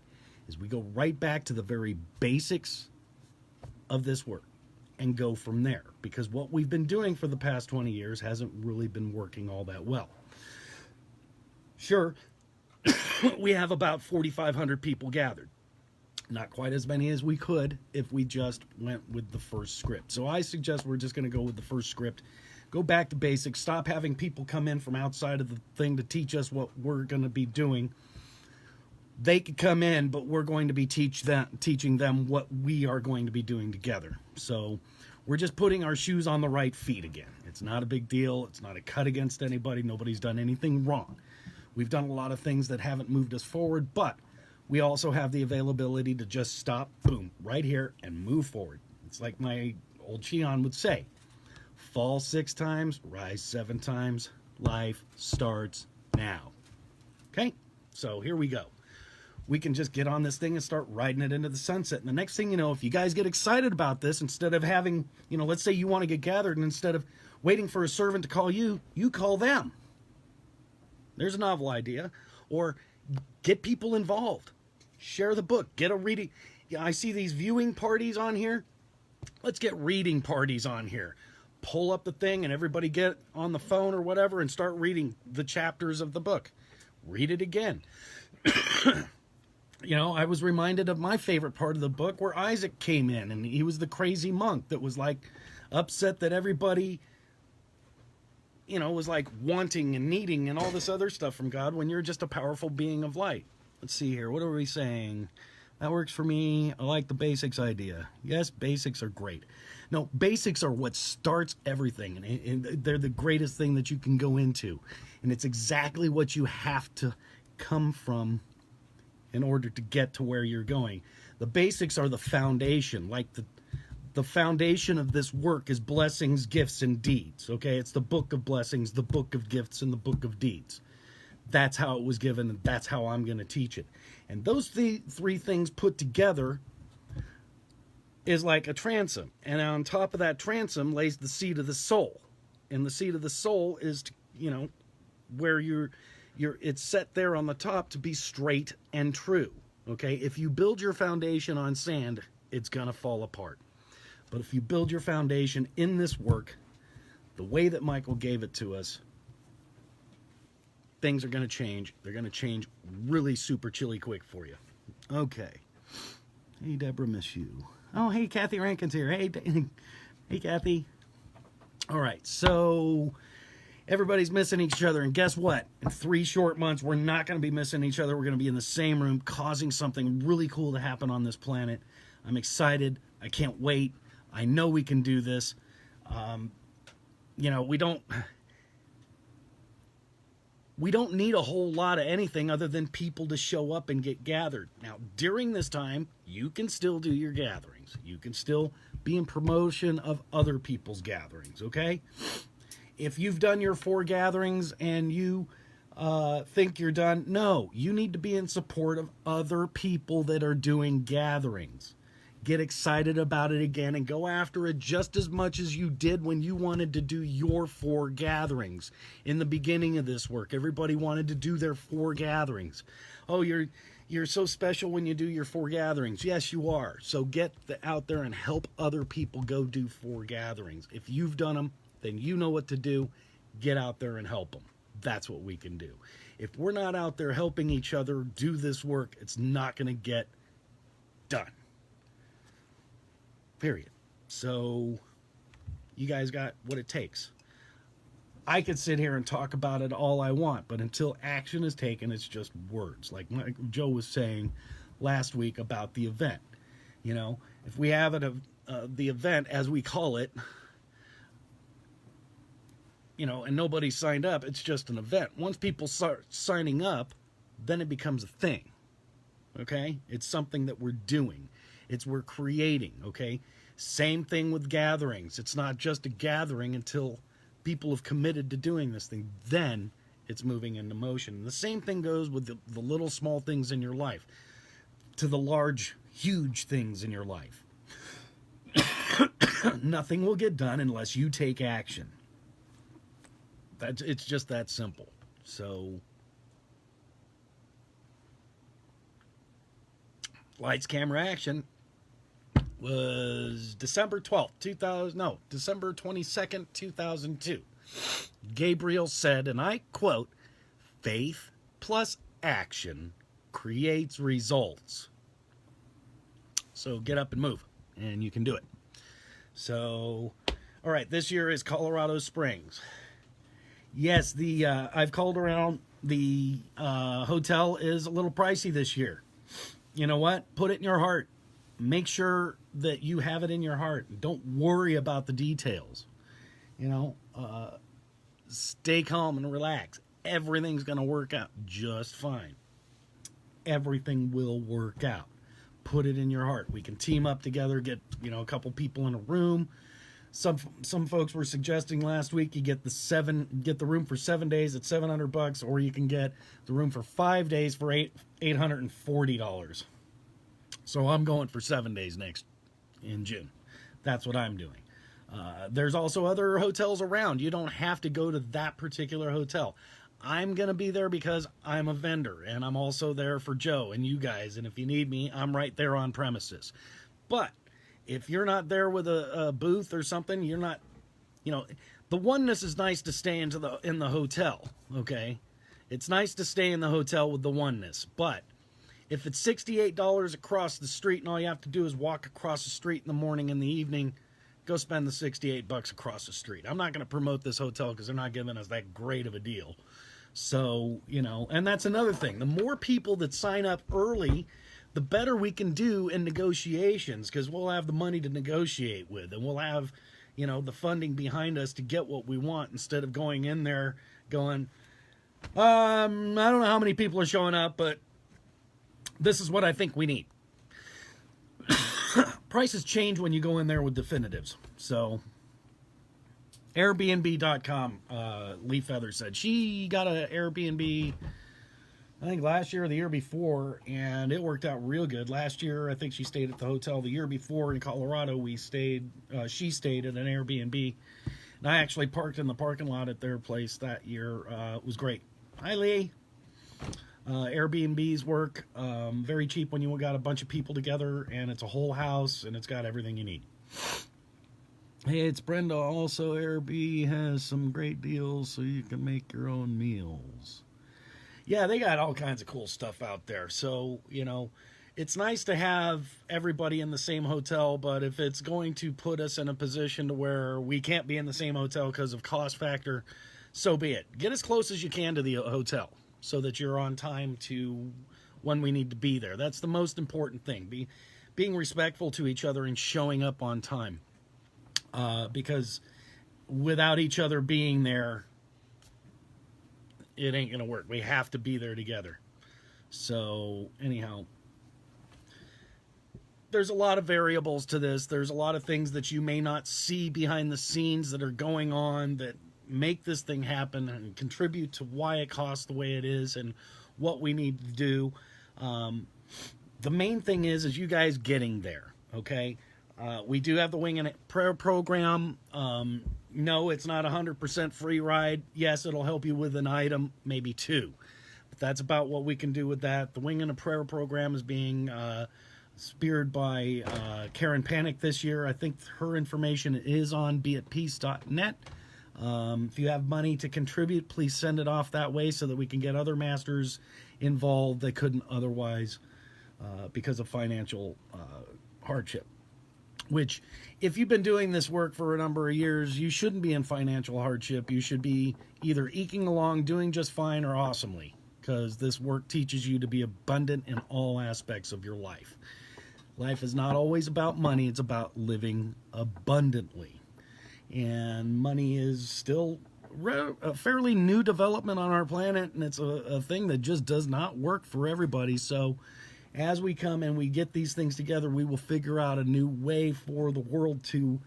is we go right back to the very basics of this work and go from there, because what we've been doing for the past 20 years hasn't really been working all that well. Sure, we have about 4,500 people gathered. Not quite as many as we could if we just went with the first script. So I suggest we're just going to go with the first script, go back to basics, stop having people come in from outside of the thing to teach us what we're going to be doing. They could come in, but we're going to be teaching them what we are going to be doing together. So we're just putting our shoes on the right feet again. It's not a big deal. It's not a cut against anybody. Nobody's done anything wrong. We've done a lot of things that haven't moved us forward, but we also have the availability to just stop, boom, right here and move forward. It's like my old Shion would say, fall 6 times, rise 7 times. Life starts now. Okay, so here we go. We can just get on this thing and start riding it into the sunset. And the next thing you know, if you guys get excited about this, instead of having, let's say you want to get gathered, and instead of waiting for a servant to call you, you call them. There's a novel idea. Or get people involved. Share the book. Get a reading. Yeah, I see these viewing parties on here. Let's get reading parties on here. Pull up the thing and everybody get on the phone or whatever and start reading the chapters of the book. Read it again. I was reminded of my favorite part of the book where Isaac came in, and he was the crazy monk that was like upset that everybody, was like wanting and needing and all this other stuff from God when you're just a powerful being of light. Let's see here. What are we saying? That works for me. I like the basics idea. Yes, basics are great. No, basics are what starts everything, and they're the greatest thing that you can go into. And it's exactly what you have to come from in order to get to where you're going. The basics are the foundation. Like the foundation of this work is blessings, gifts, and deeds. Okay, it's the book of blessings, the book of gifts, and the book of deeds. That's how it was given, and that's how I'm going to teach it. And those three things put together is like a transom. And on top of that transom lays the seat of the soul. And the seat of the soul is, where it's set there on the top to be straight and true. Okay, if you build your foundation on sand, it's gonna fall apart. But if you build your foundation in this work, the way that Michael gave it to us, things are gonna change. They're gonna change really super chilly quick for you. Okay. Hey, Deborah, miss you. Oh, hey, Kathy Rankin's here. Hey, hey, Kathy. All right, so everybody's missing each other, and guess what? In 3 short months, we're not going to be missing each other. We're going to be in the same room, causing something really cool to happen on this planet. I'm excited. I can't wait. I know we can do this. You know, we don't need a whole lot of anything other than people to show up and get gathered. Now, during this time, you can still do your gatherings. You can still be in promotion of other people's gatherings, okay? If you've done your 4 gatherings and you think you're done, no, you need to be in support of other people that are doing gatherings. Get excited about it again and go after it just as much as you did when you wanted to do your 4 gatherings. In the beginning of this work, everybody wanted to do their 4 gatherings. Oh, you're so special when you do your 4 gatherings. Yes, you are. So get out there and help other people go do 4 gatherings. If you've done them, then you know what to do. Get out there and help them. That's what we can do. If we're not out there helping each other do this work, it's not going to get done. Period. So you guys got what it takes. I could sit here and talk about it all I want, but until action is taken, it's just words. Like Joe was saying last week about the event. You know, if we have the event, as we call it, you know, and nobody signed up, it's just an event. Once people start signing up, then it becomes a thing. Okay? It's something that we're doing. We're creating, okay? Same thing with gatherings. It's not just a gathering until people have committed to doing this thing. Then it's moving into motion. And the same thing goes with the little small things in your life to the large, huge things in your life. Nothing will get done unless you take action. It's just that simple. So, lights, camera, action was December 12th, December 22nd, 2002. Gabriel said, and I quote, "Faith plus action creates results." So get up and move, and you can do it. So, all right, this year is Colorado Springs. Yes, I've called around. The hotel is a little pricey this year. You know what? Put it in your heart. Make sure that you have it in your heart. Don't worry about the details. You know, stay calm and relax. Everything's going to work out just fine. Everything will work out. Put it in your heart. We can team up together, get, you know, a couple people in a room. Some folks were suggesting last week you get the room for 7 days at $700, or you can get the room for 5 days for $840. So I'm going for 7 days in June. That's what I'm doing. There's also other hotels around. You don't have to go to that particular hotel. I'm going to be there because I'm a vendor, and I'm also there for Joe and you guys. And if you need me, I'm right there on premises. But if you're not there with a booth or something, you're not, you know, the oneness is nice to stay in the hotel, okay? It's nice to stay in the hotel with the oneness, but if it's $68 across the street and all you have to do is walk across the street in the morning and the evening, go spend the $68 across the street. I'm not going to promote this hotel because they're not giving us that great of a deal. So, you know, and that's another thing. The more people that sign up early, the better we can do in negotiations, because we'll have the money to negotiate with, and we'll have, you know, the funding behind us to get what we want, instead of going in there going, I don't know how many people are showing up, but this is what I think we need. Prices change when you go in there with definitives. So Airbnb.com, Lee Feather said she got an Airbnb, I think last year or the year before, and it worked out real good. Last year, I think she stayed at the hotel. The year before in Colorado, she stayed at an Airbnb. And I actually parked in the parking lot at their place that year. It was great. Hi, Lee. Airbnbs work very cheap when you got a bunch of people together, and it's a whole house, and it's got everything you need. Hey, it's Brenda. Also, Airbnb has some great deals so you can make your own meals. Yeah, they got all kinds of cool stuff out there. So, you know, it's nice to have everybody in the same hotel, but if it's going to put us in a position to where we can't be in the same hotel because of cost factor, so be it. Get as close as you can to the hotel so that you're on time to when we need to be there. That's the most important thing. Being respectful to each other and showing up on time. Because without each other being there, it ain't going to work. We have to be there together. So, anyhow, there's a lot of variables to this. There's a lot of things that you may not see behind the scenes that are going on that make this thing happen and contribute to why it costs the way it is and what we need to do. The main thing is you guys getting there, okay? We do have the Wing and Prayer program. No, it's not 100% free ride. Yes, it'll help you with an item, maybe two. But that's about what we can do with that. The Wing and a Prayer program is being speared by Karen Panic this year. I think her information is on beatpeace.net. If you have money to contribute, please send it off that way so that we can get other masters involved that couldn't otherwise because of financial hardship. Which, if you've been doing this work for a number of years, you shouldn't be in financial hardship. You should be either eking along, doing just fine, or awesomely, because this work teaches you to be abundant in all aspects of your life. Life is not always about money. It's about living abundantly. And money is still a fairly new development on our planet, and it's a thing that just does not work for everybody. So as we come and we get these things together, we will figure out a new way for the world to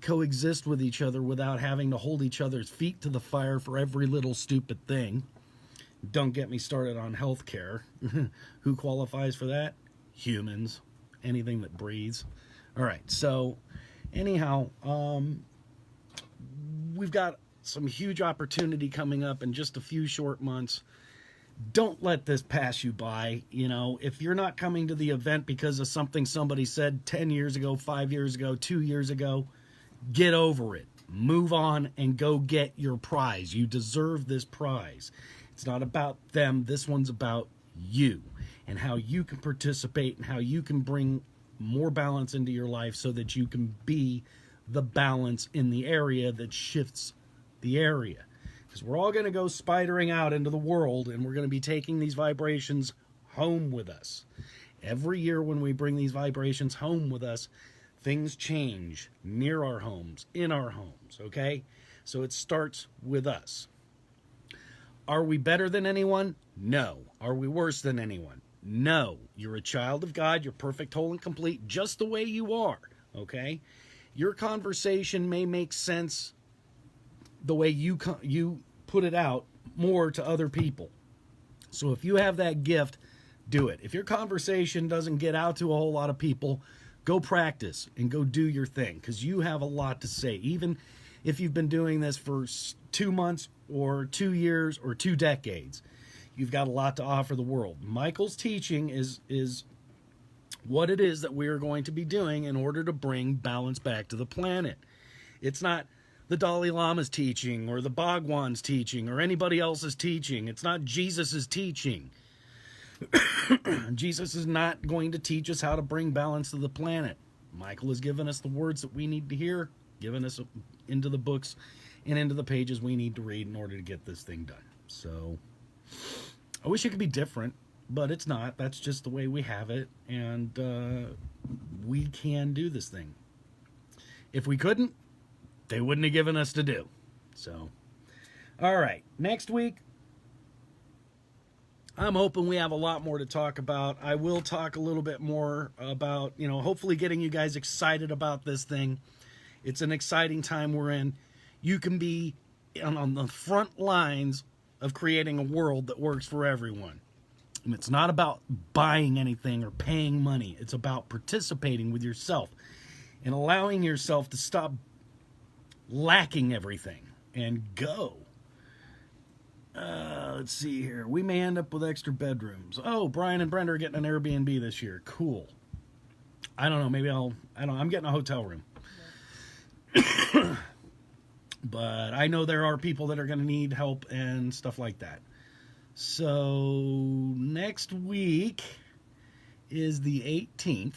coexist with each other without having to hold each other's feet to the fire for every little stupid thing. Don't get me started on healthcare. Who qualifies for that? Humans. Anything that breathes. All right, so anyhow, we've got some huge opportunity coming up in just a few short months. Don't let this pass you by. You know, if you're not coming to the event because of something somebody said 10 years ago, 5 years ago, 2 years ago, get over it. Move on and go get your prize. You deserve this prize. It's not about them. This one's about you and how you can participate and how you can bring more balance into your life so that you can be the balance in the area that shifts the area. Because we're all going to go spidering out into the world, and we're going to be taking these vibrations home with us. Every year when we bring these vibrations home with us, things change near our homes, in our homes, okay? So it starts with us. Are we better than anyone? No. Are we worse than anyone? No. You're a child of God. You're perfect, whole, and complete just the way you are, okay? Your conversation may make sense the way you put it out more to other people. So if you have that gift, do it. If your conversation doesn't get out to a whole lot of people, go practice and go do your thing, because you have a lot to say. Even if you've been doing this for 2 months or 2 years or 2 decades, you've got a lot to offer the world. Michael's teaching is what it is that we are going to be doing in order to bring balance back to the planet. It's not the Dalai Lama's teaching or the Bhagwan's teaching or anybody else's teaching. It's not Jesus's teaching. Jesus is not going to teach us how to bring balance to the planet. Michael has given us the words that we need to hear, given us into the books and into the pages we need to read in order to get this thing done. So I wish it could be different, but it's not. That's just the way we have it, and we can do this thing. If we couldn't, they wouldn't have given us to do. So, all right, next week, I'm hoping we have a lot more to talk about. I will talk a little bit more about, hopefully getting you guys excited about this thing. It's an exciting time we're in. You can be on the front lines of creating a world that works for everyone. And it's not about buying anything or paying money. It's about participating with yourself and allowing yourself to stop lacking everything and go. Let's see here. We may end up with extra bedrooms. Oh, Brian and Brenda are getting an Airbnb this year. Cool. I don't know. Maybe I'm getting a hotel room. Yeah. But I know there are people that are going to need help and stuff like that. So next week is the 18th.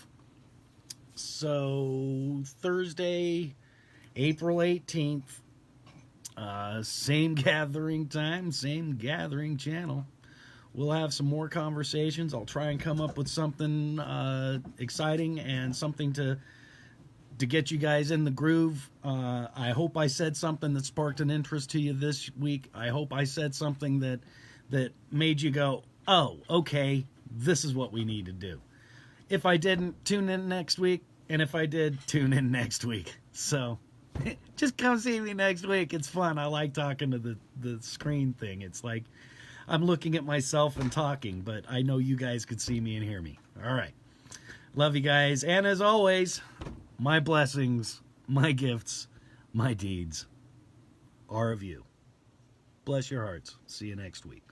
So Thursday, April 18th, same gathering time, same gathering channel. We'll have some more conversations. I'll try and come up with something exciting and something to get you guys in the groove. I hope I said something that sparked an interest to you this week. I hope I said something that made you go, oh, okay, this is what we need to do. If I didn't, tune in next week. And if I did, tune in next week. So just come see me next week. It's fun. I like talking to the screen thing. It's like I'm looking at myself and talking, but I know you guys could see me and hear me. All right. Love you guys. And as always, my blessings, my gifts, my deeds are of you. Bless your hearts. See you next week.